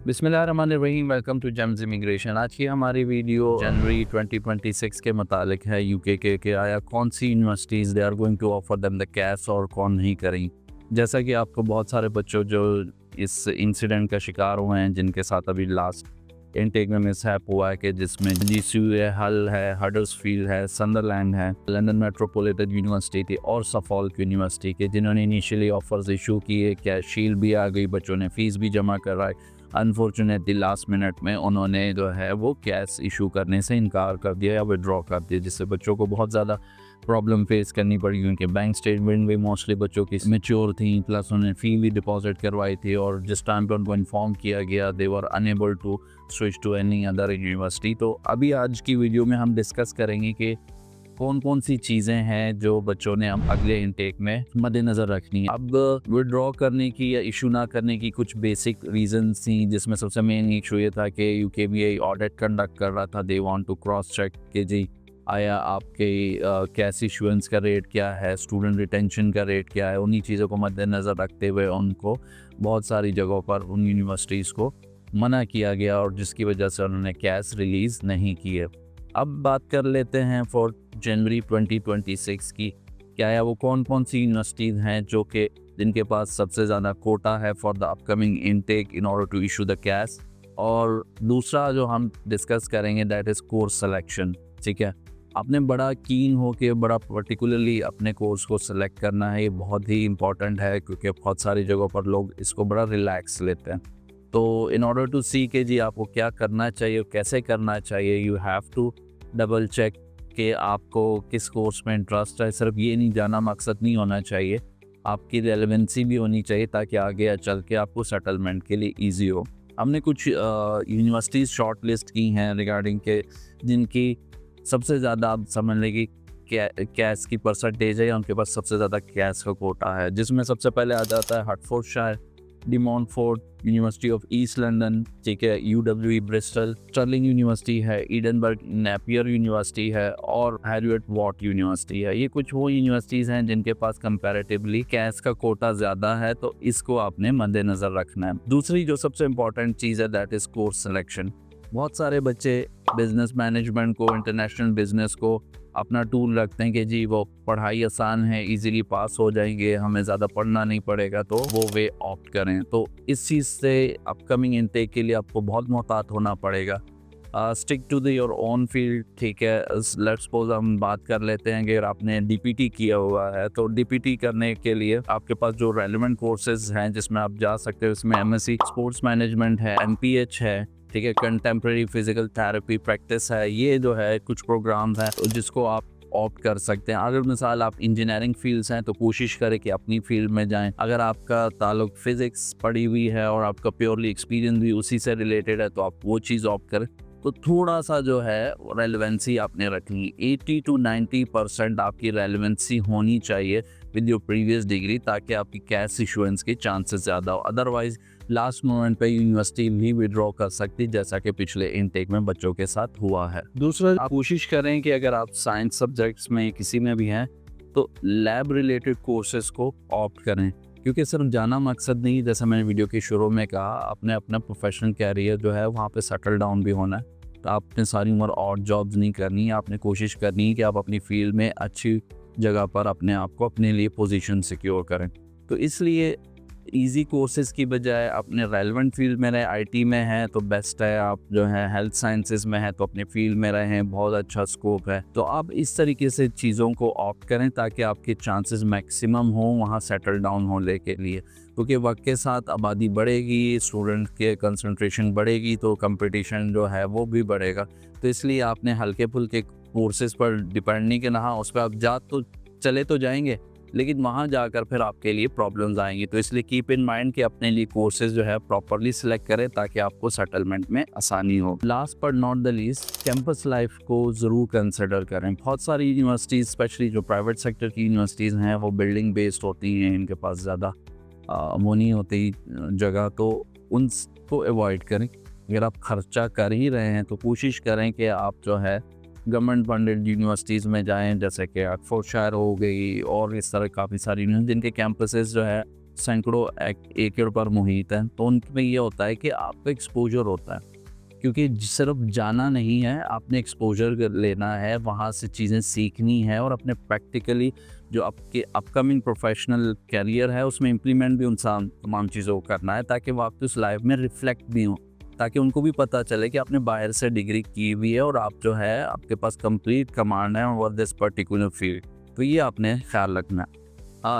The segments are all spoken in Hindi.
बिस्मिल्लाहिर्रहमानिर्रहीम। Welcome to James immigration. आज की हमारी वीडियो जनवरी 2026 के मुतालिक है। यूके के आया कौन सी universities they are going to offer them the cash और कौन नहीं करें। जैसा कि आपको बहुत सारे बच्चों जो इस इंसिडेंट का शिकार हुए हैं, जिनके साथ अभी लास्ट इनटेक में मिसहैप हुआ है, कि जिसमें जीसीयू है, हल है, हडर्सफील्ड है, संडरलैंड है, लंदन मेट्रोपॉलिटन यूनिवर्सिटी थी और सफॉल्क यूनिवर्सिटी के, जिन्होंने इनिशियली ऑफर्स इशू किए। कैश शील्ड भी आ गई, बच्चों ने फ़ीस भी जमा कराई। अनफॉर्चुनेटली लास्ट मिनट में उन्होंने जो है वो कैश इशू करने से इनकार कर दिया या विड्रॉ कर दिया, जिससे बच्चों को बहुत ज़्यादा प्रॉब्लम फेस करनी पड़ी, क्योंकि बैंक स्टेटमेंट भी मोस्टली बच्चों की मेच्योर थी, प्लस उन्होंने फ़ी भी डिपॉजिट करवाई थी, और जिस टाइम पे उनको इन्फॉर्म किया गया they were enable to switch to any other university. तो अभी आज की वीडियो में हम डिस्कस करेंगे कि कौन कौन सी चीज़ें हैं जो बच्चों ने हम अगले इनटेक में मद्देनज़र रखनी है। अब विड्रॉ करने की या इशू ना करने की कुछ बेसिक रीजंस थी, जिसमें सबसे मेन इशू ये था कि यूकेबीआई ऑडिट कंडक्ट कर रहा था। They want to cross check कि जी आया आपके कैश इशुएंस का रेट क्या है, स्टूडेंट रिटेंशन का रेट क्या है। उन्हीं चीज़ों को मद्देनज़र रखते हुए उनको बहुत सारी जगहों पर उन यूनिवर्सिटीज़ को मना किया गया, और जिसकी वजह से उन्होंने कैश रिलीज़ नहीं किए। अब बात कर लेते हैं फॉर जनवरी 2026 की। क्या है वो कौन कौन सी यूनिवर्सिटीज़ हैं जो कि जिनके पास सबसे ज़्यादा कोटा है for the upcoming intake in order to issue the cash. और दूसरा जो हम डिस्कस करेंगे दैट इज़ कोर्स सिलेक्शन। ठीक है, आपने बड़ा कीन हो के बड़ा पर्टिकुलरली अपने कोर्स को सिलेक्ट करना है। ये बहुत ही इंपॉर्टेंट है, क्योंकि बहुत सारी जगहों पर लोग इसको बड़ा रिलैक्स लेते हैं। तो इन ऑर्डर टू सी के जी आपको क्या करना चाहिए, कैसे करना चाहिए, you have to double check कि आपको किस कोर्स में इंटरेस्ट है। सिर्फ ये नहीं जाना मकसद नहीं होना चाहिए, आपकी रेलेवेंसी भी होनी चाहिए, ताकि आगे चल के आपको सेटलमेंट के लिए ईजी हो। हमने कुछ यूनिवर्सिटीज़ शॉर्ट लिस्ट की हैं रिगार्डिंग के जिनकी सबसे ज़्यादा आप समझ लें कि कैश की परसेंटेज है या उनके पास सबसे ज़्यादा कैश का कोटा है, जिसमें सबसे पहले आ जाता है Hertfordshire, De Montfort, University of East London, ठीक है, यूडब्ल्यूई ब्रिस्टल, स्टर्लिंग यूनिवर्सिटी है, एडिनबर्ग नेपियर यूनिवर्सिटी है, और हैरियट वॉट यूनिवर्सिटी है। ये कुछ वो यूनिवर्सिटीज़ हैं जिनके पास कंपैरेटिवली कैश का कोटा ज़्यादा है, तो इसको आपने मद्देनज़र रखना है। दूसरी जो सबसे इंपॉर्टेंट चीज़ है दैट इज़ कोर्स सिलेक्शन। बहुत सारे बच्चे बिजनेस मैनेजमेंट को, इंटरनेशनल बिजनेस को अपना टूल रखते हैं कि जी वो पढ़ाई आसान है, इजीली पास हो जाएंगे, हमें ज़्यादा पढ़ना नहीं पड़ेगा, तो वो वे ऑप्ट करें। तो इस चीज़ से अपकमिंग इनटेक के लिए आपको बहुत मोहतात होना पड़ेगा। Stick to the your own field. ठीक है, लेट्स सपोज हम बात कर लेते हैं कि अगर आपने डीपीटी किया हुआ है, तो डीपीटी करने के लिए आपके पास जो रेलिवेंट कोर्सेज हैं जिसमें आप जा सकते हो, इसमें एमएससी स्पोर्ट्स मैनेजमेंट है, एमपीएच है, ठीक है, कंटेम्प्रेरी फिजिकल थेरेपी प्रैक्टिस है। ये जो है कुछ प्रोग्राम है तो जिसको आप ऑप्ट कर सकते हैं। अगर मिसाल आप इंजीनियरिंग फील्ड्स हैं तो कोशिश करें कि अपनी फील्ड में जाएं। अगर आपका ताल्लुक फिजिक्स पढ़ी हुई है और आपका प्योरली एक्सपीरियंस भी उसी से रिलेटेड है, तो आप वो चीज़ ऑप्ट करें। तो थोड़ा सा जो है रेलेवेंसी आपने रखनी, 80 to 90% आपकी रेलेवेंसी होनी चाहिए विद योर प्रीवियस डिग्री, ताकि आपकी कैश इशुएंस के चांसेस ज़्यादा हो। अदरवाइज लास्ट मोमेंट पे यूनिवर्सिटी भी विड्रॉ कर सकती, जैसा कि पिछले इनटेक में बच्चों के साथ हुआ है। दूसरा, आप कोशिश करें कि अगर आप साइंस सब्जेक्ट्स में किसी में भी हैं तो लैब रिलेटेड कोर्सेज को ऑप्ट करें, क्योंकि सिर्फ जाना मकसद नहीं। जैसा मैंने वीडियो के शुरू में कहा, आपने अपना प्रोफेशनल कैरियर जो है वहाँ पे सेटल डाउन भी होना है। तो आपने सारी उम्र और जॉब्स नहीं करनी है, आपने कोशिश करनी है कि आप अपनी फील्ड में अच्छी जगह पर अपने आप को अपने लिए पोजीशन सिक्योर करें। तो इसलिए इजी कोर्सेज की बजाय अपने रेलेवेंट फील्ड में रहे। आईटी में है तो बेस्ट है, आप जो है हेल्थ साइंसेज में है तो अपने फील्ड में रहें, बहुत अच्छा स्कोप है। तो आप इस तरीके से चीज़ों को ऑप्ट करें ताकि आपके चांसेस मैक्सिमम हो वहाँ सेटल डाउन होने के लिए, क्योंकि वक्त के साथ आबादी बढ़ेगी, स्टूडेंट के कंसंट्रेशन बढ़ेगी, तो कंपटीशन जो है वो भी बढ़ेगा। तो इसलिए आपने हल्के फुल्के कोर्सेज पर डिपेंड नहीं करना। उस पर आप जा तो चले तो जाएंगे, लेकिन वहाँ जाकर फिर आपके लिए प्रॉब्लम्स आएंगी। तो इसलिए कीप इन माइंड कि अपने लिए कोर्सेज जो है प्रॉपरली सिलेक्ट करें ताकि आपको सेटलमेंट में आसानी हो। Last but not the least, campus life को ज़रूर कंसिडर करें। बहुत सारी यूनिवर्सिटीज़, स्पेशली जो प्राइवेट सेक्टर की यूनिवर्सिटीज़ हैं, वो बिल्डिंग बेस्ड होती हैं, इनके पास ज़्यादा वो नहीं होती जगह, तो उनको अवॉइड करें। अगर आप खर्चा कर ही रहे हैं तो कोशिश करें कि आप जो है गवर्नमेंट फंडेड यूनिवर्सिटीज़ में जाएं, जैसे कि ऑक्सफोर्डशायर हो गई, और इस तरह काफ़ी सारी यूनिवर्सिटी जिनके कैंपसेस जो है सैकड़ों एकड़ पर मुहित हैं, तो उनमें ये होता है कि आपका एक्सपोजर होता है, क्योंकि सिर्फ जाना नहीं है, आपने एक्सपोजर लेना है, वहाँ से चीज़ें सीखनी है और अपने प्रैक्टिकली जो आपके अपकमिंग प्रोफेशनल कैरियर है उसमें इम्प्लीमेंट भी उन तमाम चीज़ों को करना है, ताकि वो आपकी उस लाइफ में रिफ्लेक्ट भी हों, ताकि उनको भी पता चले कि आपने बाहर से डिग्री की हुई है और आप जो है आपके पास कंप्लीट कमांड है ओवर दिस पर्टिकुलर फील्ड। तो ये आपने ख्याल रखना है।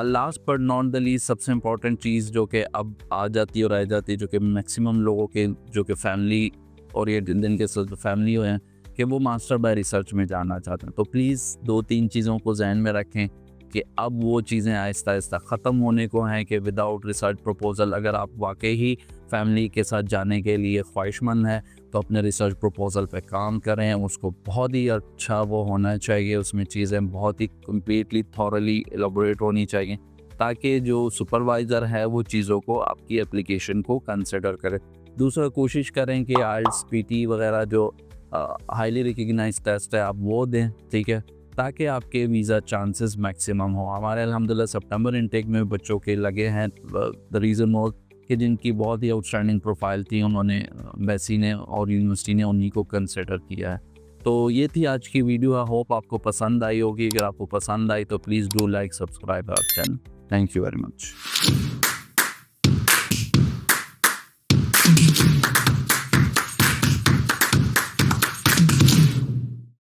Last but not the least सबसे इम्पॉर्टेंट चीज़ जो कि अब आ जाती है और रह जाती है, जो कि मैक्सिमम लोगों के जो कि फैमिली और ये जिनके साथ फैमिली हैं कि वो मास्टर बाय रिसर्च में जाना चाहते हैं, तो प्लीज़ 2-3 चीज़ों को जहन में रखें कि अब वो चीज़ें आहिस्ता आहिस्ता ख़त्म होने को हैं कि विदाउट रिसर्च प्रपोज़ल अगर आप वाकई ही फैमिली के साथ जाने के लिए ख्वाहिशमंद हैं तो अपने रिसर्च प्रपोज़ल पे काम करें। उसको बहुत ही अच्छा वो होना चाहिए, उसमें चीज़ें बहुत ही कम्प्लीटली थॉरली एलाबोरेट होनी चाहिए, ताकि जो सुपरवाइज़र है वो चीज़ों को आपकी एप्लीकेशन को कंसिडर करे। दूसरा, कोशिश करें कि आइल्स पीटी वगैरह जो हाईली रिकग्नाइज टेस्ट है आप वो दें, ठीक है, ताकि आपके वीज़ा चांसेस मैक्सिमम हो। हमारे अल्हम्दुलिल्लाह सितंबर इनटेक में बच्चों के लगे हैं। द रीज़न मोर कि जिनकी बहुत ही आउटस्टैंडिंग प्रोफाइल थी, उन्होंने एम्बेसी ने और यूनिवर्सिटी ने उन्हीं को कंसिडर किया है। तो ये थी आज की वीडियो। आई होप आपको पसंद आई होगी। अगर आपको पसंद आई तो please do like, subscribe our channel. Thank you very much.